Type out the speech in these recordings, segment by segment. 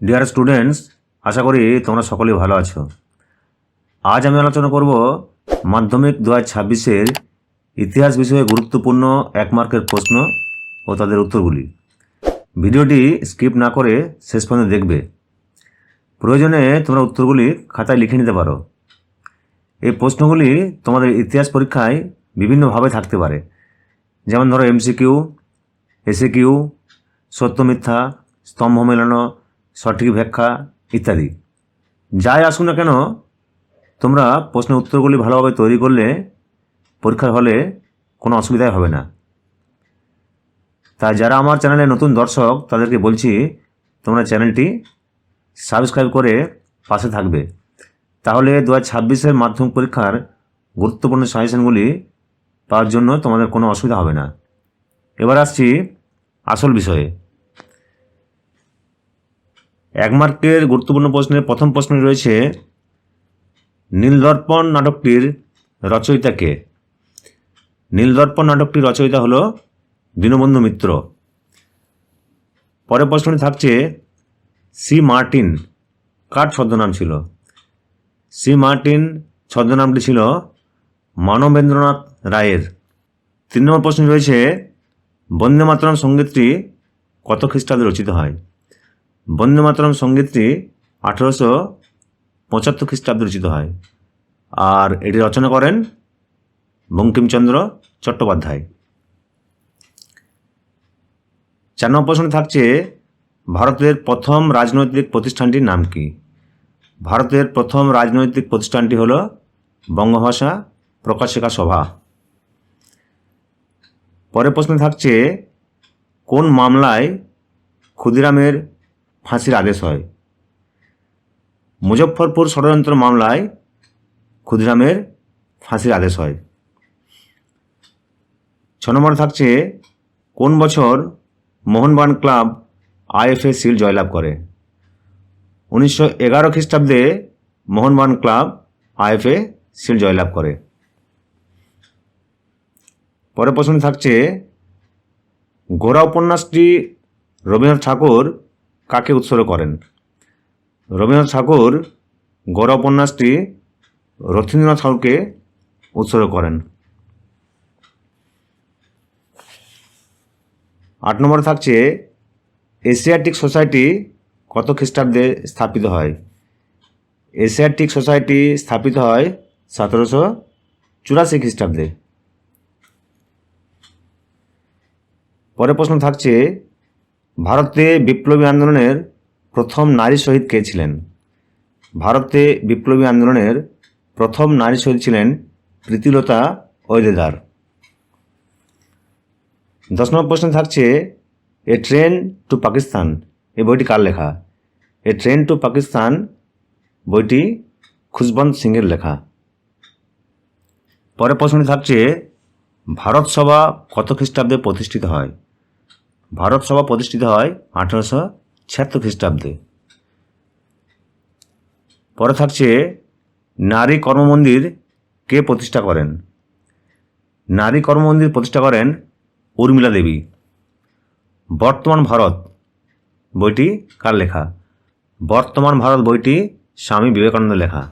Dear students, আশা করি তোমরা সকলেই ভালো আছো। আজ আমি আলোচনা করব মাধ্যমিক 2026-এর ইতিহাস বিষয়ে গুরুত্বপূর্ণ 1 মার্কের প্রশ্ন ও তাদের উত্তরগুলি। ভিডিওটি স্কিপ না করে শেষ পর্যন্ত দেখবে। প্রয়োজনে তোমরা উত্তরগুলি খাতায় লিখে নিতে পারো। এই প্রশ্নগুলি তোমাদের ইতিহাস পরীক্ষায় বিভিন্নভাবে থাকতে পারে, যেমন ধরো এমসিকিউ, এসএকিউ, সত্য মিথ্যা, স্তম্ভ মেলানো, সঠিক ব্যাখ্যা ইত্যাদি। যাই আসুক না কেন, তোমরা প্রশ্নের উত্তরগুলি ভালোভাবে তৈরি করলে পরীক্ষার হলে কোনো অসুবিধাই হবে না। তাই যারা আমার চ্যানেলে নতুন দর্শক তাদেরকে বলছি, তোমরা চ্যানেলটি সাবস্ক্রাইব করে পাশে থাকবে। তাহলে 2026-এর মাধ্যমিক পরীক্ষার গুরুত্বপূর্ণ সাজেশনগুলি পাওয়ার জন্য তোমাদের কোনো অসুবিধা হবে না। এবার আসছি আসল বিষয়ে। 1 মার্কের গুরুত্বপূর্ণ প্রশ্নের প্রথম প্রশ্ন রয়েছে, নীলদর্পণ নাটকটির রচয়িতা কে? নীলদর্পণ নাটকটির রচয়িতা হলো দীনবন্ধু মিত্র। পরের প্রশ্নটি থাকছে, সি মার্টিন কার ছদ্মনাম ছিল? সি মার্টিন ছদ্মনামটি ছিল মানবেন্দ্রনাথ রায়ের। 3 নম্বর প্রশ্ন রয়েছে, বন্দে মাতরম সঙ্গীতটি কত খ্রিস্টাব্দে রচিত হয়? বন্দে মাতরম সঙ্গীতটি 1875 খ্রিস্টাব্দে রচিত হয়, আর এটি রচনা করেন বঙ্কিমচন্দ্র চট্টোপাধ্যায়। 4 নম্বর প্রশ্নে থাকছে, ভারতের প্রথম রাজনৈতিক প্রতিষ্ঠানটির নাম কি? ভারতের প্রথম রাজনৈতিক প্রতিষ্ঠানটি হল বঙ্গভাষা প্রকাশিকা সভা। পরের প্রশ্নে থাকছে, কোন মামলায় ক্ষুদিরামের ফাঁসির আদেশ হয়? মুজফ্ফরপুর ষড়যন্ত্র মামলায় ক্ষুদিরামের ফাঁসির আদেশ হয়। 6 নম্বরে থাকছে, কোন বছর মোহনবাগান ক্লাব আইএফএ শিল্ড জয়লাভ করে? 1911 খ্রিস্টাব্দে মোহনবাগান ক্লাব আইএফএ শিল্ড জয়লাভ করে। পরের প্রশ্ন থাকছে, গোরা উপন্যাসটি রবীন্দ্রনাথ ঠাকুর কাকে উৎসর্গ করেন? রবীন্দ্রনাথ ঠাকুর গোরা উপন্যাসটি রথীন্দ্রনাথ ঠাকুরকে উৎসর্গ করেন। 8 নম্বরে থাকছে, এশিয়াটিক সোসাইটি কত খ্রিস্টাব্দে স্থাপিত হয়? এশিয়াটিক সোসাইটি স্থাপিত হয় 1784 খ্রিস্টাব্দে। পরের প্রশ্ন থাকছে, ভারতে বিপ্লবী আন্দোলনের প্রথম নারী শহীদ কে ছিলেন? ভারতে বিপ্লবী আন্দোলনের প্রথম নারী শহীদ ছিলেন প্রীতিলতা ওয়েদেদার। 10 নম্বর প্রশ্ন থাকছে, এ ট্রেন টু পাকিস্তান এই বইটি কার লেখা? এ ট্রেন টু পাকিস্তান বইটি খুশবন্ত সিংয়ের লেখা। পরের প্রশ্নটি থাকছে, ভারত সভা কত খ্রিস্টাব্দে প্রতিষ্ঠিত হয়? ভারত সভা প্রতিষ্ঠিত হয় 1876 খ্রিস্টাব্দে। পরে থাকছে, নারী কর্মমন্দির কে প্রতিষ্ঠা করেন? নারী কর্মমন্দির প্রতিষ্ঠা করেন উর্মিলা দেবী। বর্তমান ভারত বইটি কার লেখা? বর্তমান ভারত বইটি স্বামী বিবেকানন্দের লেখা।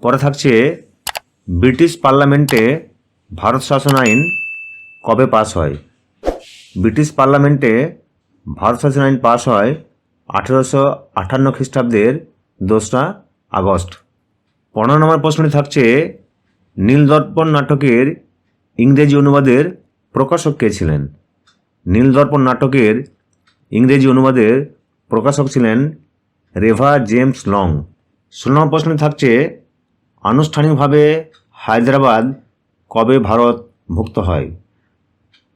পরে থাকছে, ব্রিটিশ পার্লামেন্টে ভারত শাসন আইন কবে পাস হয়? ব্রিটিশ পার্লামেন্টে ভারত শাসন আইন পাস হয় 1858 খ্রিস্টাব্দের 2রা আগস্ট। 15 নম্বর প্রশ্নটি থাকছে, নীলদর্পণ নাটকের ইংরেজি অনুবাদের প্রকাশক কে ছিলেন? নীলদর্পণ নাটকের ইংরেজি অনুবাদের প্রকাশক ছিলেন রেভা জেমস লং। 16 নম্বর প্রশ্নে থাকছে, আনুষ্ঠানিকভাবে হায়দ্রাবাদ কবে ভারত ভুক্ত হয়?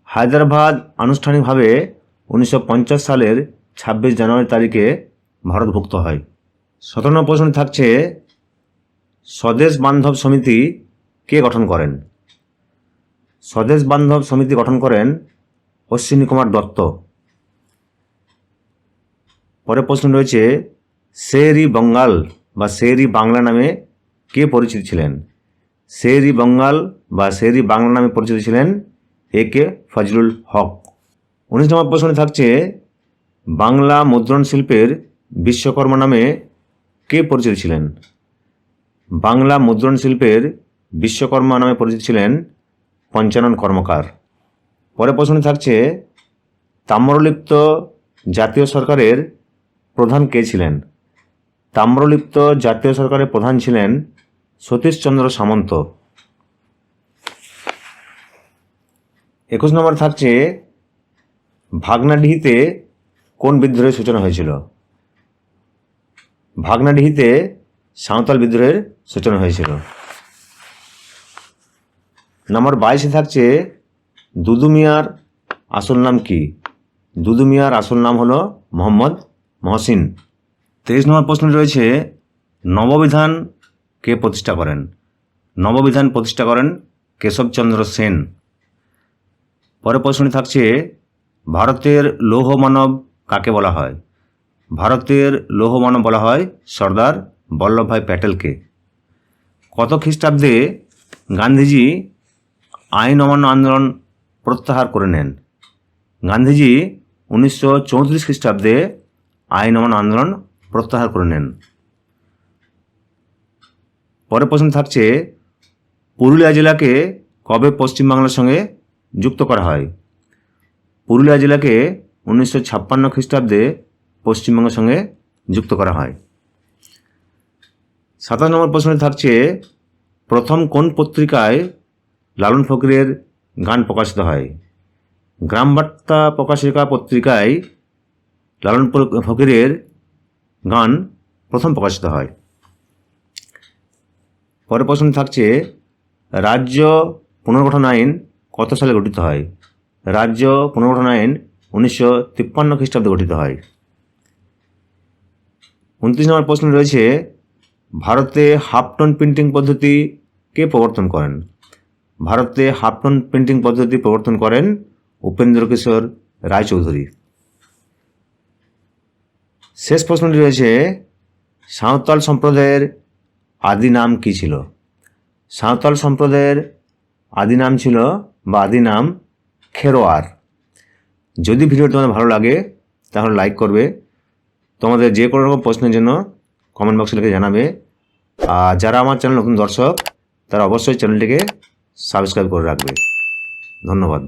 হায়দ্রাবাদ আনুষ্ঠানিকভাবে 1950 সালের 26 জানুয়ারি তারিখে ভারতভুক্ত হয়। 17 নম্বর প্রশ্ন থাকছে, স্বদেশ বান্ধব সমিতি কে গঠন করেন? স্বদেশ বান্ধব সমিতি গঠন করেন অশ্বিনী কুমার দত্ত। পরের প্রশ্ন রয়েছে, শের-ই বঙ্গাল বা শের-ই বাংলা নামে কে পরিচিত ছিলেন? শের-ই বঙ্গাল বা শের-ই বাংলা নামে পরিচিত ছিলেন এ কে ফজলুল হক। 19 নম্বর প্রশ্নে থাকছে, বাংলা মুদ্রণ শিল্পের বিশ্বকর্মা নামে কে পরিচিত ছিলেন? বাংলা মুদ্রণ শিল্পের বিশ্বকর্মা নামে পরিচিত ছিলেন পঞ্চানন কর্মকার। পরের প্রশ্ন থাকছে, তাম্রলিপ্ত জাতীয় সরকারের প্রধান কে ছিলেন? তাম্রলিপ্ত জাতীয় সরকারের প্রধান ছিলেন সতীশচন্দ্র সামন্ত। 21 নম্বর থাকছে, ভাগনাডিহিতে কোন বিদ্রোহের সূচনা হয়েছিল? ভাগনাডিহিতে সাঁওতাল বিদ্রোহের সূচনা হয়েছিল। নম্বর 22 থাকছে, দুদু মিয়ার আসল নাম কি? দুদু মিয়ার আসল নাম হলো মোহাম্মদ মহসিন। 23 নম্বর প্রশ্ন রয়েছে, নববিধান কে প্রতিষ্ঠা করেন? নববিধান প্রতিষ্ঠা করেন কেশবচন্দ্র সেন। পরের প্রশ্নটি থাকছে, ভারতের লৌহ মানব কাকে বলা হয়? ভারতের লৌহ মানব বলা হয় সর্দার বল্লভভাই প্যাটেলকে। কত খ্রিস্টাব্দে গান্ধীজি আইন অমান্য আন্দোলন প্রত্যাহার করে নেন? গান্ধীজি 1934 খ্রিস্টাব্দে আইন অমান্য আন্দোলন প্রত্যাহার করে নেন। পরের প্রশ্ন থাকছে, পুরুলিয়া জেলাকে কবে পশ্চিমবাংলার সঙ্গে যুক্ত করা হয়? পুরুলিয়া জেলাকে 1956 খ্রিস্টাব্দে পশ্চিমবঙ্গের সঙ্গে যুক্ত করা হয়। 27 নম্বর প্রশ্নে থাকছে, প্রথম কোন পত্রিকায় লালন ফকিরের গান প্রকাশিত হয়? গ্রামবার্তা প্রকাশিকা পত্রিকায় লালন ফকিরের গান প্রথম প্রকাশিত হয়। পরের প্রশ্ন থাকছে, রাজ্য পুনর্গঠন আইন কত সালে গঠিত হয়? রাজ্য পুনর্গঠন আইন 1953 খ্রিস্টাব্দে গঠিত হয়। 29 নম্বর প্রশ্ন রয়েছে, ভারতে হাফ টোন প্রিন্টিং পদ্ধতি কে প্রবর্তন করেন? ভারতে হাফ টোন প্রিন্টিং পদ্ধতি প্রবর্তন করেন উপেন্দ্রকিশোর রায়চৌধুরী। শেষ প্রশ্নটি রয়েছে, সাঁওতাল সম্প্রদায়ের আদি নাম কী ছিল? সাঁওতাল সম্প্রদায়ের আদি নাম ছিল বা আদি নাম খেরোয়ার। যদি ভিডিওটি তোমাদের ভালো লাগে তাহলে লাইক করবে। তোমাদের যে কোনো রকম প্রশ্নের জন্য কমেন্ট বক্সে লিখে জানাবে। আর যারা আমার চ্যানেল নতুন দর্শক তারা অবশ্যই চ্যানেলটিকে সাবস্ক্রাইব করে রাখবে। ধন্যবাদ।